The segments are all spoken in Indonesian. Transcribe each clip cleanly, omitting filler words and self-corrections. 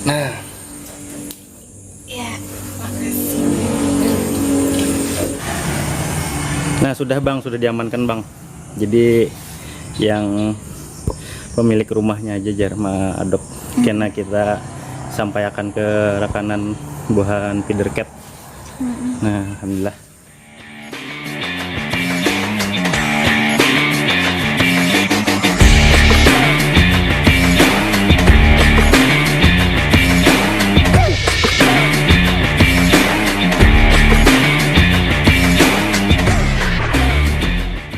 Nah, Ya, makasih. nah sudah bang, sudah diamankan bang. Jadi yang pemilik rumahnya aja jar adop karena kita sampaikan ke rekanan buahan feeder cat. Nah, alhamdulillah.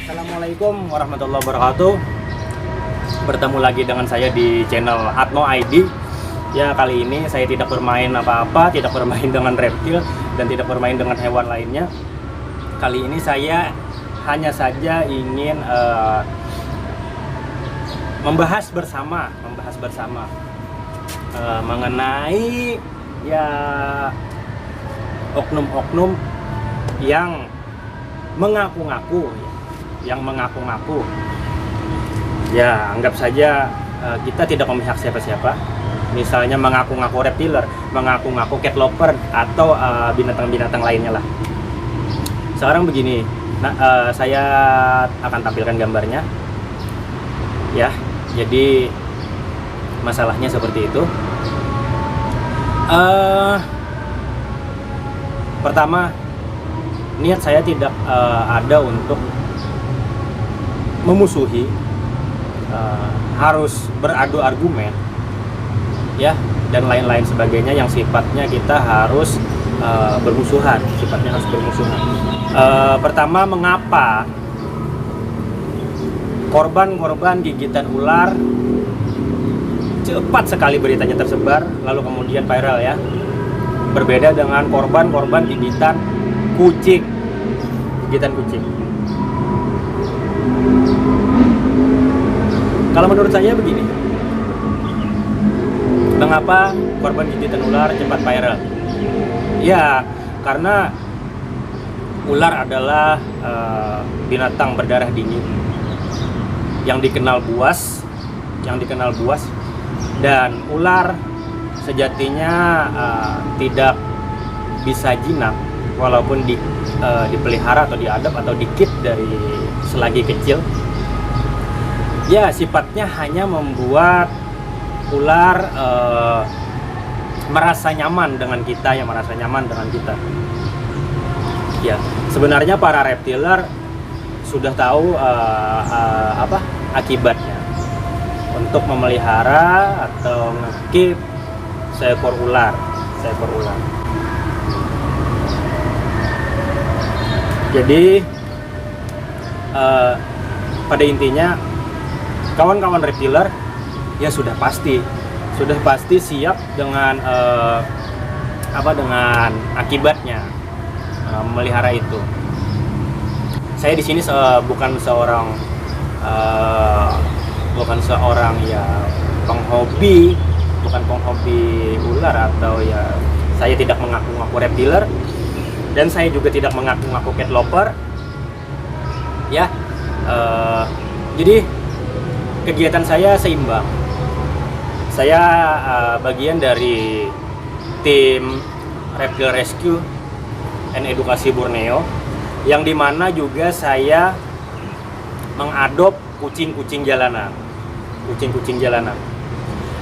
Assalamualaikum warahmatullahi wabarakatuh. Bertemu lagi dengan saya di channel Atno ID. Ya, kali ini saya tidak bermain apa-apa, tidak bermain dengan reptil dan tidak bermain dengan hewan lainnya. Kali ini saya hanya saja ingin membahas bersama mengenai ya oknum-oknum yang mengaku-ngaku ya, anggap saja kita tidak memihak siapa-siapa. Misalnya mengaku-ngaku reptiler, mengaku-ngaku cat lover atau binatang-binatang lainnya lah. Sekarang begini, saya akan tampilkan gambarnya ya. Jadi masalahnya seperti itu. Pertama, niat saya tidak ada untuk memusuhi, harus beradu argumen ya, dan lain-lain sebagainya yang sifatnya kita harus bermusuhan, pertama, mengapa korban gigitan ular cepat sekali beritanya tersebar lalu kemudian viral ya, berbeda dengan korban gigitan kucing. Kalau menurut saya begini, mengapa korban gigitan ular cepat viral? Ya, karena ular adalah binatang berdarah dingin yang dikenal buas, dan ular sejatinya tidak bisa jinak walaupun dipelihara atau diadop atau dikit dari selagi kecil. Ya, sifatnya hanya membuat ular merasa nyaman dengan kita. Ya, sebenarnya para reptiler sudah tahu akibatnya untuk memelihara atau nge-keep seekor ular. Jadi pada intinya kawan-kawan reptiler ya sudah pasti siap dengan dengan akibatnya memelihara itu. Saya di sini bukan seorang ya penghobi ular, atau ya saya tidak mengaku-ngaku reptiler dan saya juga tidak mengaku-ngaku cat lover ya. Jadi kegiatan saya seimbang. Saya bagian dari tim Reptile Rescue and Edukasi Borneo, yang dimana juga saya mengadop kucing-kucing jalanan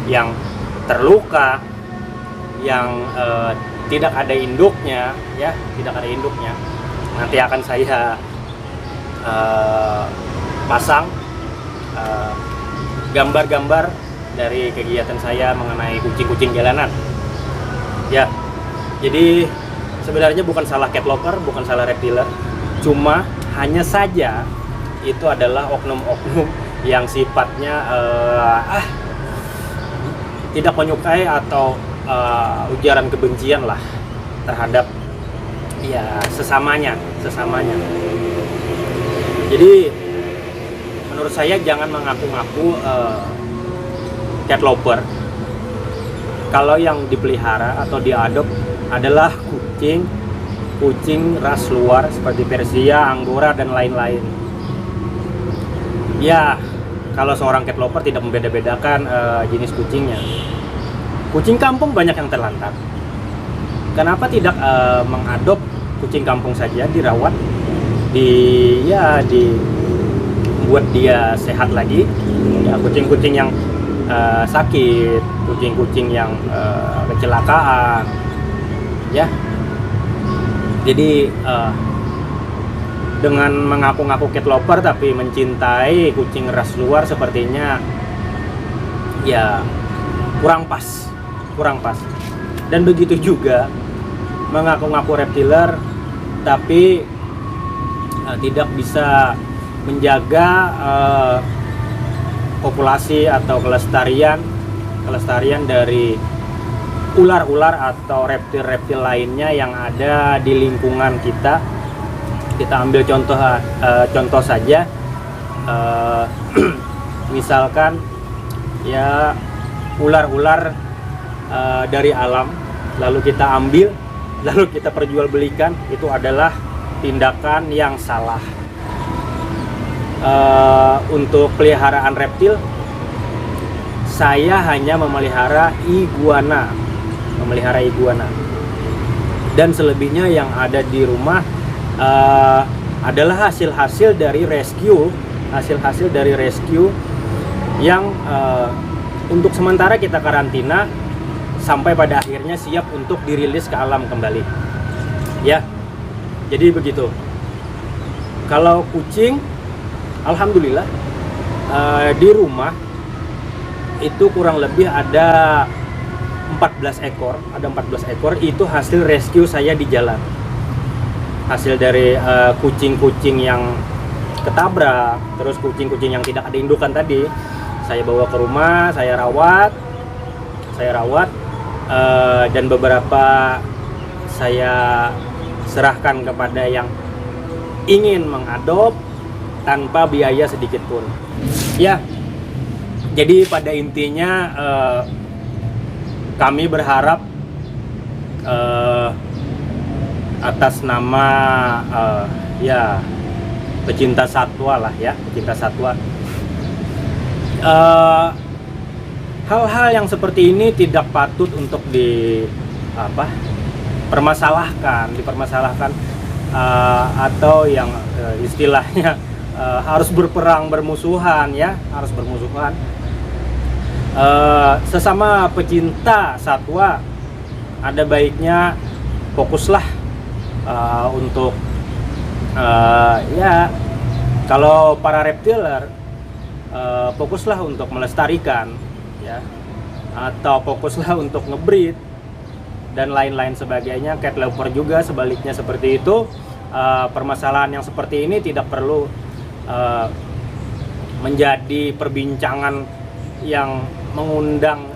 yang terluka, yang tidak ada induknya. Nanti akan saya pasang gambar-gambar dari kegiatan saya mengenai kucing-kucing jalanan ya. Jadi sebenarnya bukan salah cat lover, bukan salah reptiler, cuma hanya saja itu adalah oknum-oknum yang sifatnya tidak menyukai atau ujaran kebencian lah terhadap ya sesamanya. Jadi menurut saya jangan mengaku-ngaku cat lover kalau yang dipelihara atau diadop adalah kucing ras luar seperti Persia, Angora, dan lain-lain. Ya, kalau seorang cat lover tidak membeda-bedakan jenis kucingnya. kucing kampung banyak yang terlantar. Kenapa tidak mengadop kucing kampung saja, dirawat, buat dia sehat lagi. Ya, kucing-kucing yang sakit, kucing-kucing yang kecelakaan, ya. Jadi dengan mengaku-ngaku cat lover tapi mencintai kucing ras luar sepertinya ya kurang pas. Dan begitu juga mengaku-ngaku reptiler tapi tidak bisa menjaga populasi atau kelestarian dari ular-ular atau reptil-reptil lainnya yang ada di lingkungan kita. Kita ambil contoh saja, misalkan ya ular-ular dari alam, lalu kita ambil, lalu kita perjualbelikan, itu adalah tindakan yang salah. Untuk peliharaan reptil, saya hanya memelihara iguana, dan selebihnya yang ada di rumah adalah hasil-hasil dari rescue yang untuk sementara kita karantina sampai pada akhirnya siap untuk dirilis ke alam kembali. Ya, jadi begitu. Kalau kucing, alhamdulillah di rumah itu kurang lebih ada 14 ekor, itu hasil rescue saya di jalan. Hasil dari kucing-kucing yang ketabrak, terus kucing-kucing yang tidak ada indukan tadi, saya bawa ke rumah, saya rawat, dan beberapa saya serahkan kepada yang ingin mengadop tanpa biaya sedikit pun. Ya, jadi pada intinya kami berharap atas nama ya pecinta satwa lah ya, pecinta satwa, hal-hal yang seperti ini tidak patut untuk dipermasalahkan, atau yang istilahnya harus bermusuhan. Sesama pecinta satwa ada baiknya fokuslah untuk ya kalau para reptiler fokuslah untuk melestarikan ya, atau fokuslah untuk ngebreed dan lain-lain sebagainya. Cat lover juga sebaliknya seperti itu. Permasalahan yang seperti ini tidak perlu menjadi perbincangan yang mengundang,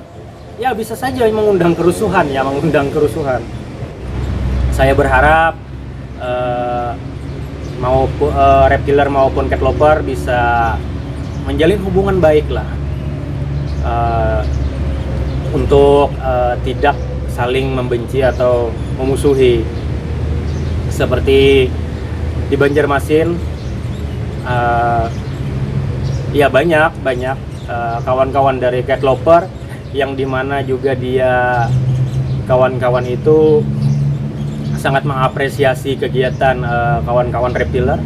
ya bisa saja mengundang kerusuhan. Saya berharap reptiler maupun cat lover bisa menjalin hubungan baik lah, untuk tidak saling membenci atau memusuhi. Seperti di Banjarmasin, ya banyak kawan-kawan dari cat lover yang dimana juga dia kawan-kawan itu sangat mengapresiasi kegiatan kawan-kawan reptiler,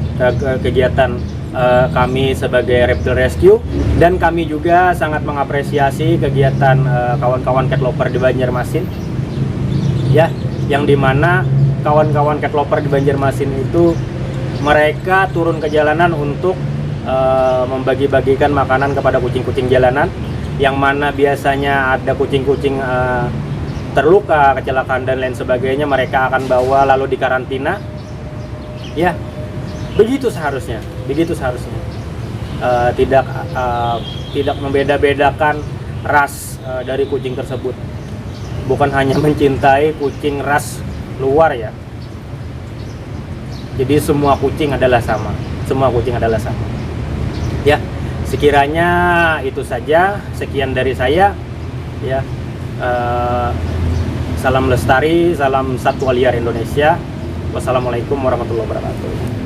kegiatan kami sebagai reptile rescue, dan kami juga sangat mengapresiasi kegiatan kawan-kawan cat lover di Banjarmasin ya, yang dimana kawan-kawan cat lover di Banjarmasin itu mereka turun ke jalanan untuk membagi-bagikan makanan kepada kucing-kucing jalanan, yang mana biasanya ada kucing-kucing terluka, kecelakaan dan lain sebagainya, mereka akan bawa lalu dikarantina. Ya, begitu seharusnya. Tidak membeda-bedakan ras dari kucing tersebut. Bukan hanya mencintai kucing ras luar ya. Jadi semua kucing adalah sama. Ya, sekiranya itu saja. Sekian dari saya. Ya. Salam lestari, salam satwa liar Indonesia. Wassalamualaikum warahmatullahi wabarakatuh.